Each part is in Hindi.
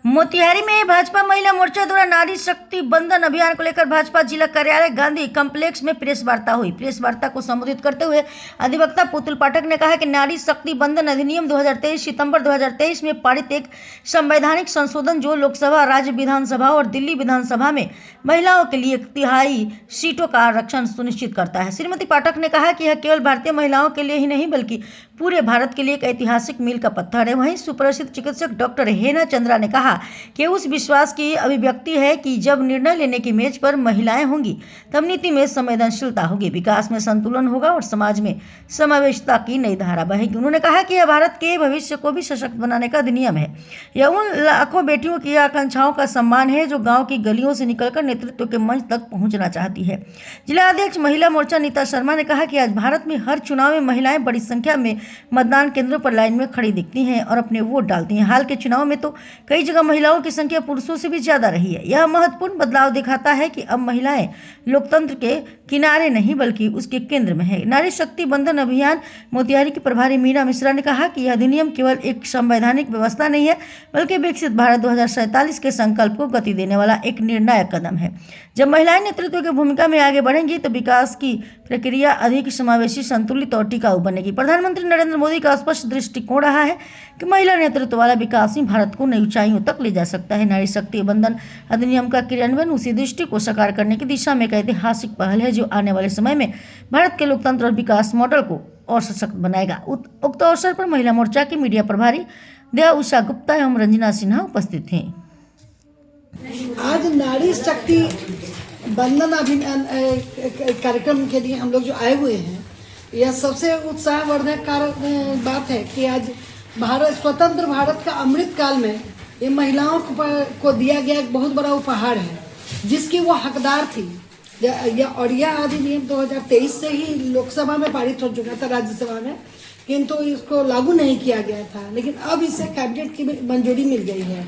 मोतिहारी में भाजपा महिला मोर्चा द्वारा नारी शक्ति बंधन अभियान को लेकर भाजपा जिला कार्यालय गांधी कॉम्प्लेक्स में प्रेस वार्ता हुई। प्रेस वार्ता को संबोधित करते हुए अधिवक्ता पुतुल पाठक ने कहा कि नारी शक्ति बंधन अधिनियम 2023 सितंबर 2023 में पारित एक संवैधानिक संशोधन जो लोकसभा, राज्य विधानसभा और दिल्ली विधानसभा में महिलाओं के लिए 1/3 सीटों का आरक्षण सुनिश्चित करता है। श्रीमती पाठक ने कहा कि यह केवल भारतीय महिलाओं के लिए ही नहीं बल्कि पूरे भारत के लिए एक ऐतिहासिक मील का पत्थर है। वहीं सुप्रसिद्ध चिकित्सक डॉक्टर हेना चंद्रा ने कहा कि उस विश्वास की अभिव्यक्ति है कि जब निर्णय लेने की मेज पर महिलाएं होंगी तब नीति में संवेदनशीलता होगी, विकास में संतुलन होगा और समाज में समावेशिता की नई धारा बहेगी। उन्होंने कहा कि यह भारत के भविष्य को भी सशक्त बनाने का अधिनियम है। यह उन लाखों बेटियों की आकांक्षाओं का सम्मान है जो गाँव की गलियों से निकलकर नेतृत्व के मंच तक पहुंचना चाहती है। जिला अध्यक्ष महिला मोर्चा नीता शर्मा ने कहा कि आज भारत में हर चुनाव में महिलाएं बड़ी संख्या में मतदान केंद्रों पर लाइन में खड़ी दिखती हैं और अपने वोट डालती हैं। हाल के चुनाव में तो कई जगह महिलाओं की संख्या पुरुषों से भी ज्यादा रही है। यह महत्वपूर्ण बदलाव दिखाता है कि अब महिलाएं लोकतंत्र के किनारे नहीं बल्कि उसके केंद्र में है। नारी शक्ति बंधन अभियान मोतिहारी की प्रभारी मीना मिश्रा ने कहा कि यह अधिनियम केवल एक संवैधानिक व्यवस्था नहीं है बल्कि विकसित भारत 2047 के संकल्प को गति देने वाला एक निर्णायक कदम है। जब महिलाएं नेतृत्व की भूमिका में आगे बढ़ेंगी तो विकास की प्रक्रिया अधिक समावेशी, संतुलित और टिकाऊ बनेगी। प्रधानमंत्री नरेंद्र मोदी का स्पष्ट दृष्टिकोण रहा है कि महिला नेतृत्व वाला विकास ही भारत को नई ऊंचाइयों तक ले जा सकता है। नारी शक्ति बंधन अधिनियम का क्रियान्वयन उसी दृष्टि को साकार करने की दिशा में एक ऐतिहासिक पहल है जो आने वाले समय में भारत के लोकतंत्र और विकास मॉडल को और सशक्त बनाएगा। उक्त अवसर पर महिला मोर्चा की मीडिया प्रभारी दया उषा गुप्ता एवं रंजना सिन्हा उपस्थित थे। आज नारी शक्ति बंधन अभियान कार्यक्रम के लिए हम लोग जो आए हुए हैं, यह सबसे उत्साहवर्धक बात है कि आज स्वतंत्र भारत का अमृत काल में ये महिलाओं को दिया गया एक बहुत बड़ा उपहार है जिसकी वो हकदार थी। और यह अधिनियम 2023 से ही लोकसभा में पारित हो चुका था, राज्यसभा में, किंतु इसको लागू नहीं किया गया था, लेकिन अब इसे कैबिनेट की मंजूरी मिल गई है।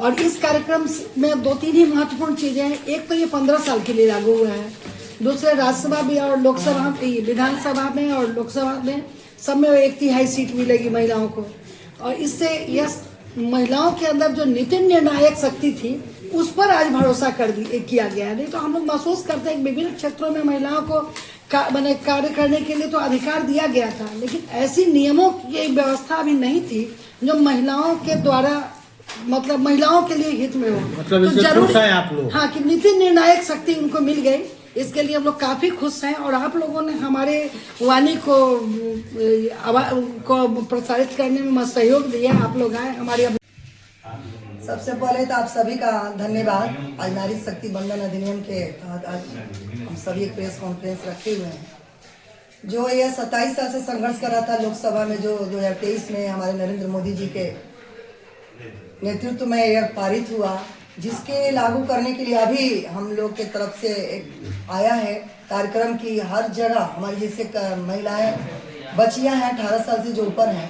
और इस कार्यक्रम में 2-3 ही महत्वपूर्ण चीजें हैं। एक तो ये 15 साल के लिए लागू हुआ है, दूसरे राज्यसभा भी और लोकसभा, विधानसभा में और लोकसभा में सब में 1/3 सीट मिलेगी महिलाओं को। और इससे यह महिलाओं के अंदर जो नीति निर्णायक शक्ति थी उस पर आज भरोसा किया गया है। नहीं तो हम लोग महसूस करते हैं कि विभिन्न क्षेत्रों में महिलाओं को कार्य करने के लिए तो अधिकार दिया गया था, लेकिन ऐसी नियमों की एक व्यवस्था अभी नहीं थी जो महिलाओं के द्वारा मतलब महिलाओं के लिए हित में हो। मतलब तो जरूर है आप लोग, हाँ, कि नीति निर्णायक शक्ति उनको मिल गई। इसके लिए हम लोग काफी खुश हैं और आप लोगों ने हमारे वाणी को प्रसारित करने में सहयोग दिया। आप लोग आए हमारी। सबसे पहले तो आप सभी का धन्यवाद। आज नारी शक्ति बंधन अधिनियम के तहत आज हम सभी एक प्रेस कॉन्फ्रेंस रखे हुए हैं। जो यह 27 साल से संघर्ष कर रहा था लोकसभा में, जो 2023 में हमारे नरेंद्र मोदी जी के नेतृत्व में यह पारित हुआ, जिसके लागू करने के लिए अभी हम लोग के तरफ से एक आया है कार्यक्रम की हर जगह हमारी जैसे महिलाएं बच्चियां हैं 18 साल से जो ऊपर हैं,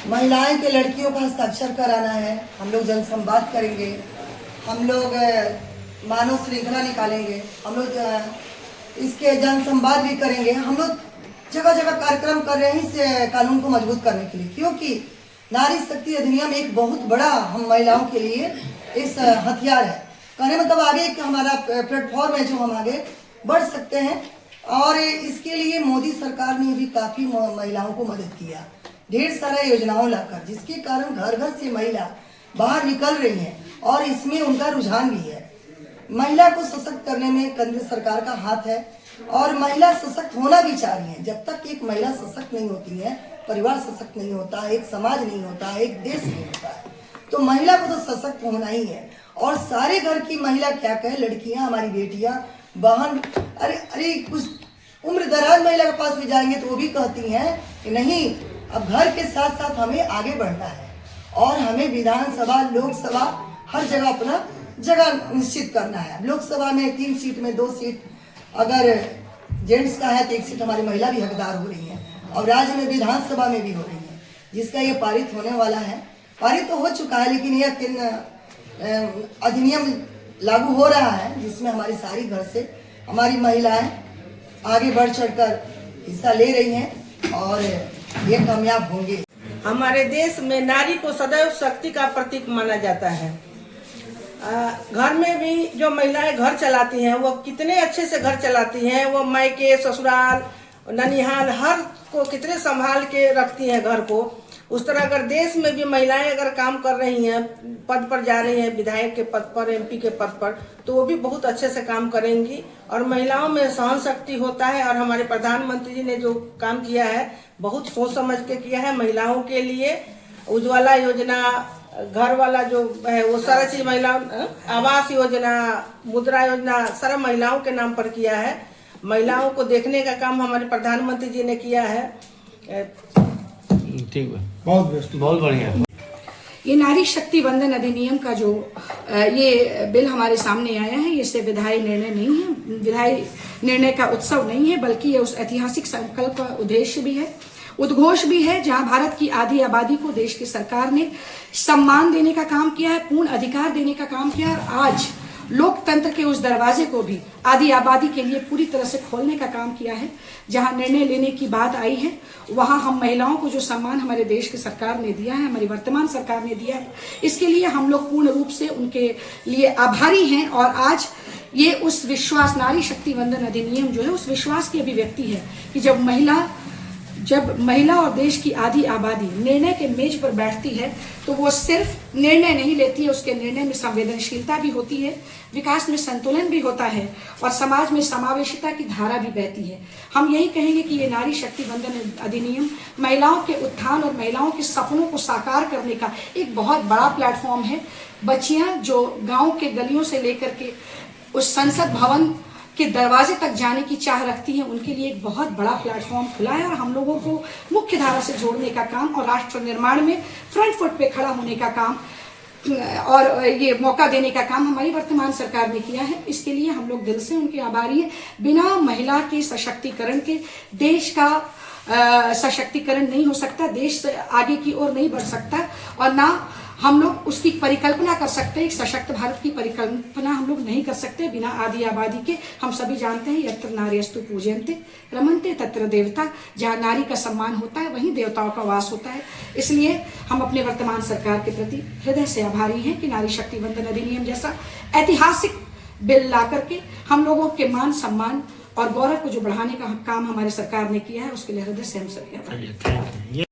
महिलाएं के लड़कियों का हस्ताक्षर कराना है। हम लोग जन संवाद करेंगे, हम लोग मानव श्रृंखला निकालेंगे, हम लोग इसके जन संवाद भी करेंगे। हम लोग जगह जगह कार्यक्रम कर रहे हैं इस कानून को मजबूत करने के लिए, क्योंकि नारी शक्ति अधिनियम एक बहुत बड़ा हम महिलाओं के लिए इस हथियार है। कहने मतलब आगे एक हमारा प्लेटफॉर्म है जो हम आगे बढ़ सकते हैं। और इसके लिए मोदी सरकार ने भी काफी महिलाओं को मदद किया, ढेर सारा योजनाओं लाकर, जिसके कारण घर घर से महिला बाहर निकल रही हैं और इसमें उनका रुझान भी है। महिला को सशक्त करने में केंद्र सरकार का हाथ है और महिला सशक्त होना भी चाह रही है। जब तक एक महिला सशक्त नहीं होती है, परिवार सशक्त नहीं होता, एक समाज नहीं होता, एक देश नहीं होता है। तो महिला को तो सशक्त होना ही है। और सारे घर की महिला क्या कहे, लड़कियां, हमारी बेटियां, बहन, अरे कुछ उम्र दराज महिला के पास भी जाएंगे तो वो भी कहती हैं कि नहीं, अब घर के साथ साथ हमें आगे बढ़ना है और हमें विधानसभा, लोकसभा हर जगह अपना जगह निश्चित करना है। लोकसभा में 3 सीट में 2 सीट अगर जेंट्स का है तो 1 सीट हमारी महिला भी हकदार हो रही है और राज्य में विधानसभा में भी हो रही है, जिसका ये पारित होने वाला है। पारित तो हो चुका है, लेकिन यह अधिनियम लागू हो रहा है जिसमें हमारी सारी घर से हमारी महिलाएं आगे बढ़ चढ़कर हिस्सा ले रही हैं और ये कामयाब होंगे। हमारे देश में नारी को सदैव शक्ति का प्रतीक माना जाता है। घर में भी जो महिलाएं घर चलाती हैं वो कितने अच्छे से घर चलाती हैं। वो मायके, ससुराल, ननिहाल हर को कितने संभाल के रखती हैं घर को। उस तरह अगर देश में भी महिलाएं अगर काम कर रही हैं, पद पर जा रही हैं, विधायक के पद पर, एमपी के पद पर, तो वो भी बहुत अच्छे से काम करेंगी। और महिलाओं में सहन शक्ति होता है। और हमारे प्रधानमंत्री जी ने जो काम किया है बहुत सोच समझ के किया है महिलाओं के लिए। उज्ज्वला योजना, घर वाला जो है वो सारा चीज महिलाओं, आवास योजना, मुद्रा योजना सारा महिलाओं के नाम पर किया है। महिलाओं को देखने का काम हमारे प्रधानमंत्री जी ने किया है। ठीक है, बहुत बढ़िया। ये नारी शक्ति वंदन अधिनियम का जो ये बिल हमारे सामने आया है, ये सिर्फ विधायी निर्णय नहीं है, विधायी निर्णय का उत्सव नहीं है, बल्कि ये उस ऐतिहासिक संकल्प का उद्देश्य भी है, उद्घोष भी है, जहां भारत की आधी आबादी को देश की सरकार ने सम्मान देने का काम किया है, पूर्ण अधिकार देने का काम किया है। और आज लोकतंत्र के उस दरवाजे को भी आधी आबादी के लिए पूरी तरह से खोलने का काम किया है। जहां निर्णय लेने की बात आई है, वहां हम महिलाओं को जो सम्मान हमारे देश की सरकार ने दिया है, हमारी वर्तमान सरकार ने दिया है, इसके लिए हम लोग पूर्ण रूप से उनके लिए आभारी हैं। और आज ये उस विश्वास, नारी शक्ति वंदन अधिनियम जो है उस विश्वास की अभिव्यक्ति है कि जब महिला और देश की आधी आबादी निर्णय के मेज पर बैठती है तो वो सिर्फ निर्णय नहीं लेती है, उसके निर्णय में संवेदनशीलता भी होती है, विकास में संतुलन भी होता है और समाज में समावेशिता की धारा भी बहती है। हम यही कहेंगे कि ये नारी शक्ति वंदन अधिनियम महिलाओं के उत्थान और महिलाओं के सपनों को साकार करने का एक बहुत बड़ा प्लेटफॉर्म है। बच्चियां जो गांव के गलियों से लेकर के उस संसद भवन के दरवाजे तक जाने की चाह रखती हैं, उनके लिए एक बहुत बड़ा प्लेटफॉर्म खुला है। और हम लोगों को मुख्य धारा से जोड़ने का काम और राष्ट्र निर्माण में फ्रंट फुट पे खड़ा होने का काम और ये मौका देने का काम हमारी वर्तमान सरकार ने किया है। इसके लिए हम लोग दिल से उनके आभारी हैं। बिना महिला के सशक्तिकरण के देश का सशक्तिकरण नहीं हो सकता, देश आगे की ओर नहीं बढ़ सकता और ना हम लोग उसकी परिकल्पना कर सकते। एक सशक्त भारत की परिकल्पना हम लोग नहीं कर सकते बिना आदि आबादी के। हम सभी जानते हैं यत्र नार्यस्तु पूज्यन्ते रमन्ते तत्र देवता, जहाँ नारी का सम्मान होता है वहीं देवताओं का वास होता है। इसलिए हम अपने वर्तमान सरकार के प्रति हृदय से आभारी हैं कि नारी शक्ति वंदन अधिनियम जैसा ऐतिहासिक बिल ला करके हम लोगों के मान सम्मान और गौरव को जो बढ़ाने का काम हमारी सरकार ने किया है, उसके लिए हृदय से हम सभी आभारी हैं।